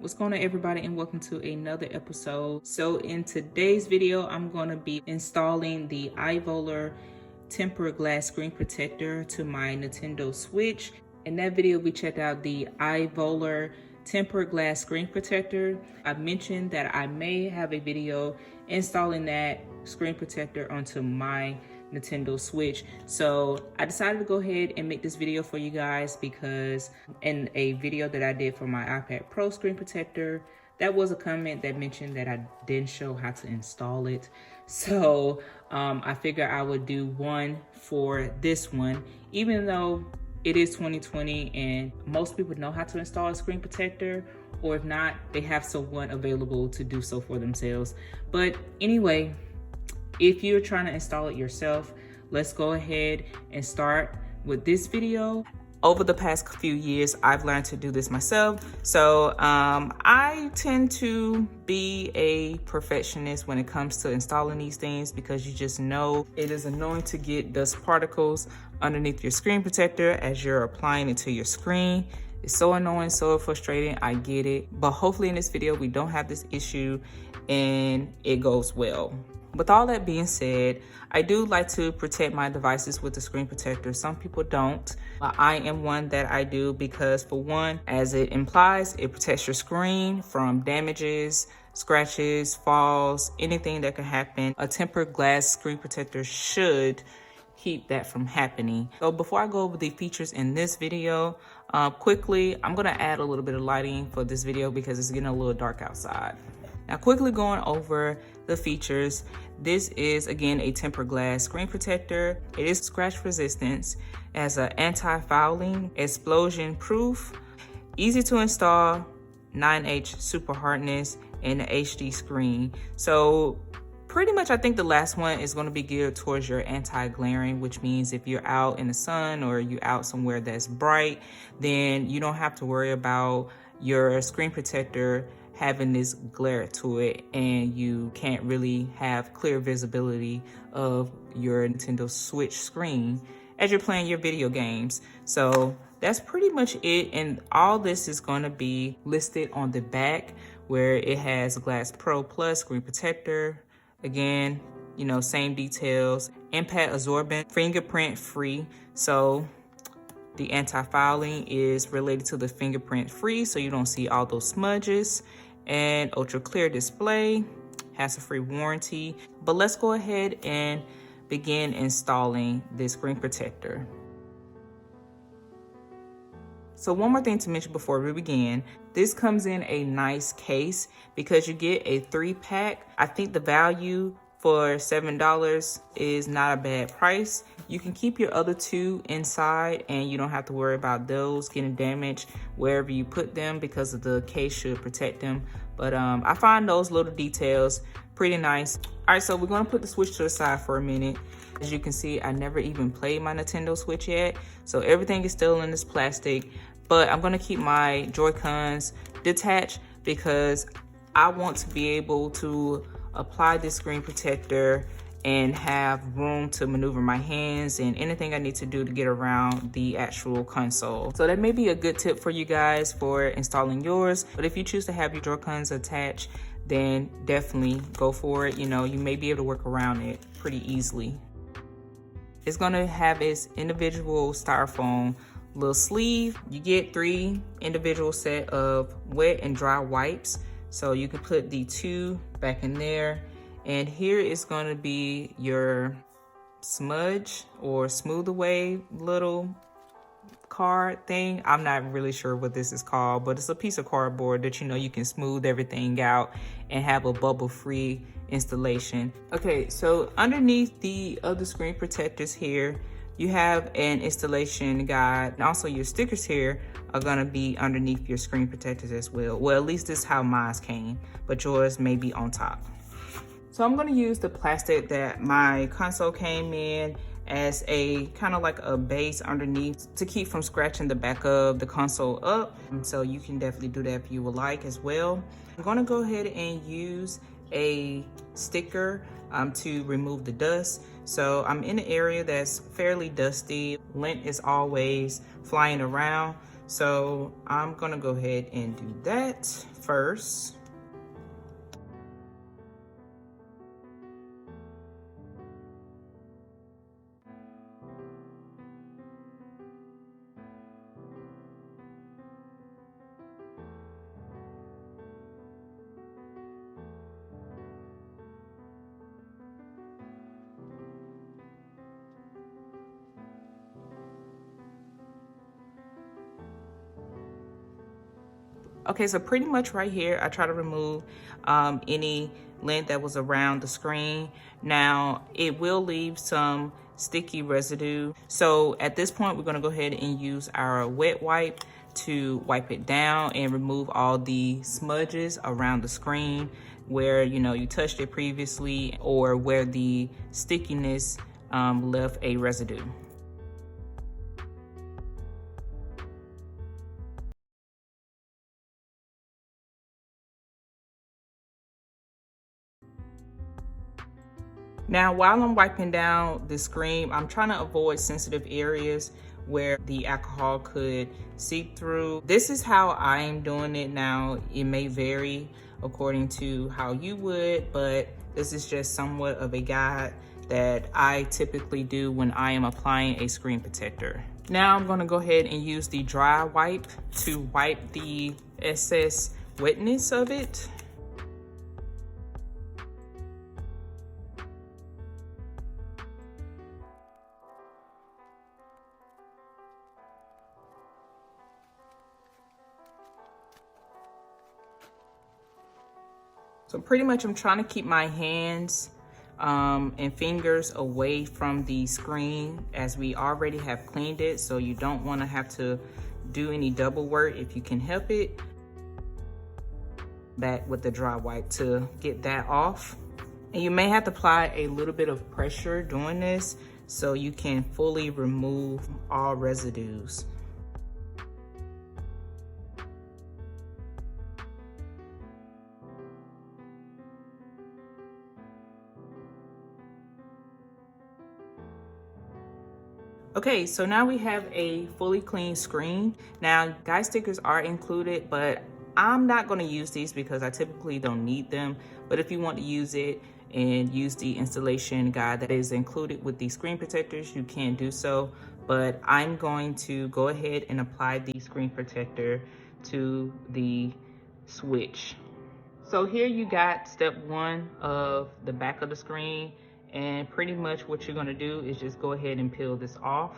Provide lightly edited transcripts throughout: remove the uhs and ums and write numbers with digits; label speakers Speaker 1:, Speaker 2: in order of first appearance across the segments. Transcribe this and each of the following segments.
Speaker 1: What's going on, everybody, and welcome to another episode. So in today's video, I'm going to be installing the iVoler tempered glass screen protector to my Nintendo Switch. In that video, we checked out the iVoler tempered glass screen protector. I mentioned that I may have a video installing that screen protector onto my Nintendo Switch. So I decided to go ahead and make this video for you guys because in a video that I did for my iPad Pro screen protector, that was a comment that mentioned that I didn't show how to install it. So I figured I would do one for this one, even though it is 2020 and most people know how to install a screen protector, or if not, they have someone available to do so for themselves. But anyway, if you're trying to install it yourself, let's go ahead and start with this video. Over the past few years, I've learned to do this myself. So I tend to be a perfectionist when it comes to installing these things, because you just know it is annoying to get dust particles underneath your screen protector as you're applying it to your screen. It's so annoying, so frustrating, I get it. But hopefully in this video, we don't have this issue and it goes well. With all that being said, I do like to protect my devices with the screen protector. Some people don't. I am one that I do because, for one, as it implies, it protects your screen from damages, scratches, falls, anything that could happen. A tempered glass screen protector should keep that from happening. So before I go over the features in this video, quickly, I'm gonna add a little bit of lighting for this video because it's getting a little dark outside. Now, quickly going over the features, this is again a tempered glass screen protector. It is scratch resistant, has an anti-fouling, explosion proof, easy to install, 9H super hardness, and an HD screen. So pretty much I think the last one is going to be geared towards your anti-glaring, which means if you're out in the sun or you're out somewhere that's bright, then you don't have to worry about your screen protector having this glare to it and you can't really have clear visibility of your Nintendo Switch screen as you're playing your video games. So that's pretty much it, and all this is going to be listed on the back where it has Glass Pro Plus screen protector. Again, you know, same details, impact absorbent, fingerprint free. So the anti-fouling is related to the fingerprint free, so you don't see all those smudges. And ultra clear display, hassle-free warranty. But let's go ahead and begin installing this screen protector. So one more thing to mention before we begin, this comes in a nice case because you get a 3-pack. I think the value for $7 is not a bad price. You can keep your other 2 inside and you don't have to worry about those getting damaged wherever you put them, because of the case should protect them. But I find those little details pretty nice. All right, so we're gonna put the Switch to the side for a minute. As you can see, I never even played my Nintendo Switch yet, so everything is still in this plastic. But I'm gonna keep my Joy-Cons detached because I want to be able to apply this screen protector and have room to maneuver my hands and anything I need to do to get around the actual console. So that may be a good tip for you guys for installing yours. But if you choose to have your Joy-Cons attached, then definitely go for it. You know, you may be able to work around it pretty easily. It's gonna have its individual styrofoam little sleeve. You get 3 individual set of wet and dry wipes. So you can put the 2 back in there. And here is going to be your smudge or smooth away little card thing. I'm not really sure what this is called, but it's a piece of cardboard that, you know, you can smooth everything out and have a bubble-free installation. Okay, so underneath the other screen protectors here, you have an installation guide, and also your stickers here are gonna be underneath your screen protectors as well. Well, at least this is how mine came, but yours may be on top. So I'm gonna use the plastic that my console came in as a kind of like a base underneath to keep from scratching the back of the console up. And so you can definitely do that if you would like as well. I'm gonna go ahead and use a sticker to remove the dust. So I'm in an area that's fairly dusty. Lint is always flying around. So I'm gonna go ahead and do that first. Okay, so pretty much right here, I try to remove any lint that was around the screen. Now, it will leave some sticky residue. So at this point, we're gonna go ahead and use our wet wipe to wipe it down and remove all the smudges around the screen where you touched it previously, or where the stickiness left a residue. Now, while I'm wiping down the screen, I'm trying to avoid sensitive areas where the alcohol could seep through. This is how I am doing it now. It may vary according to how you would, but this is just somewhat of a guide that I typically do when I am applying a screen protector. Now I'm gonna go ahead and use the dry wipe to wipe the excess wetness of it. So pretty much I'm trying to keep my hands and fingers away from the screen, as we already have cleaned it, so you don't want to have to do any double work if you can help it. Back with the dry wipe to get that off. And you may have to apply a little bit of pressure doing this so you can fully remove all residues. Okay, so now we have a fully clean screen. Now, guide stickers are included, but I'm not gonna use these because I typically don't need them. But if you want to use it and use the installation guide that is included with the screen protectors, you can do so. But I'm going to go ahead and apply the screen protector to the switch. So here you got step one of the back of the screen, and pretty much what you're gonna do is just go ahead and peel this off.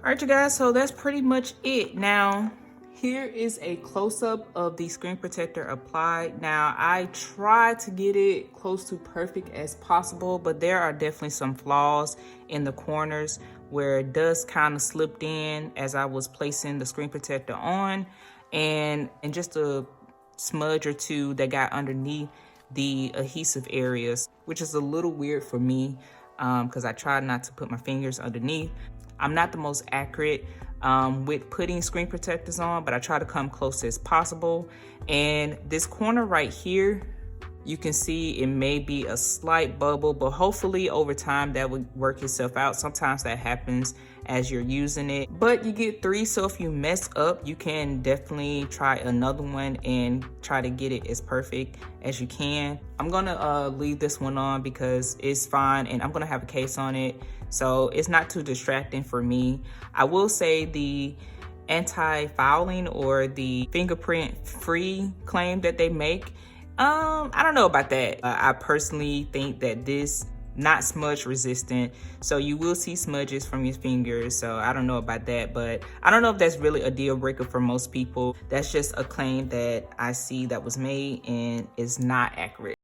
Speaker 1: All right, you guys, so that's pretty much it. Now, here is a close-up of the screen protector applied. Now, I tried to get it close to perfect as possible, but there are definitely some flaws in the corners where it does kind of slipped in as I was placing the screen protector on, and just a smudge or two that got underneath the adhesive areas, which is a little weird for me because I tried not to put my fingers underneath. I'm not the most accurate with putting screen protectors on, but I try to come close as possible. And this corner right here, you can see it may be a slight bubble, but hopefully over time that would work itself out. Sometimes that happens as you're using it, but you get 3, so if you mess up, you can definitely try another one and try to get it as perfect as you can. I'm gonna leave this one on because it's fine, and I'm gonna have a case on it, so it's not too distracting for me. I will say the anti-fouling or the fingerprint free claim that they make, I don't know about that. I personally think that this not smudge resistant, so you will see smudges from your fingers, so I don't know about that, but I don't know if that's really a deal breaker for most people. That's just a claim that I see that was made and is not accurate.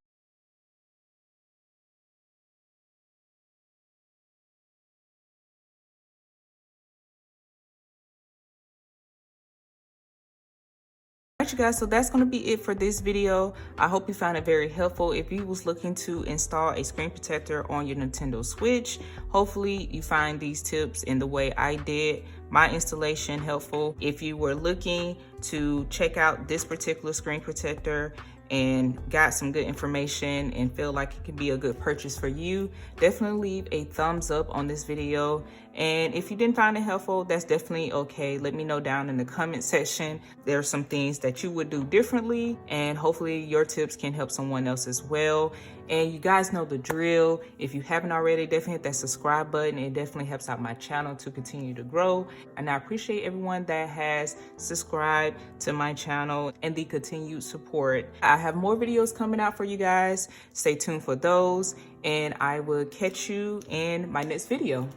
Speaker 1: Alright, you guys, so that's going to be it for this video. I hope you found it very helpful. If you was looking to install a screen protector on your Nintendo Switch, hopefully you find these tips in the way I did my installation helpful. If you were looking to check out this particular screen protector and got some good information and feel like it could be a good purchase for you, definitely leave a thumbs up on this video. And if you didn't find it helpful, that's definitely okay. Let me know down in the comment section. There are some things that you would do differently, and hopefully your tips can help someone else as well. And you guys know the drill. If you haven't already, definitely hit that subscribe button. It definitely helps out my channel to continue to grow. And I appreciate everyone that has subscribed to my channel and the continued support. I have more videos coming out for you guys. Stay tuned for those, and I will catch you in my next video.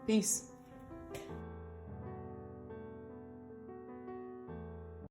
Speaker 1: Peace.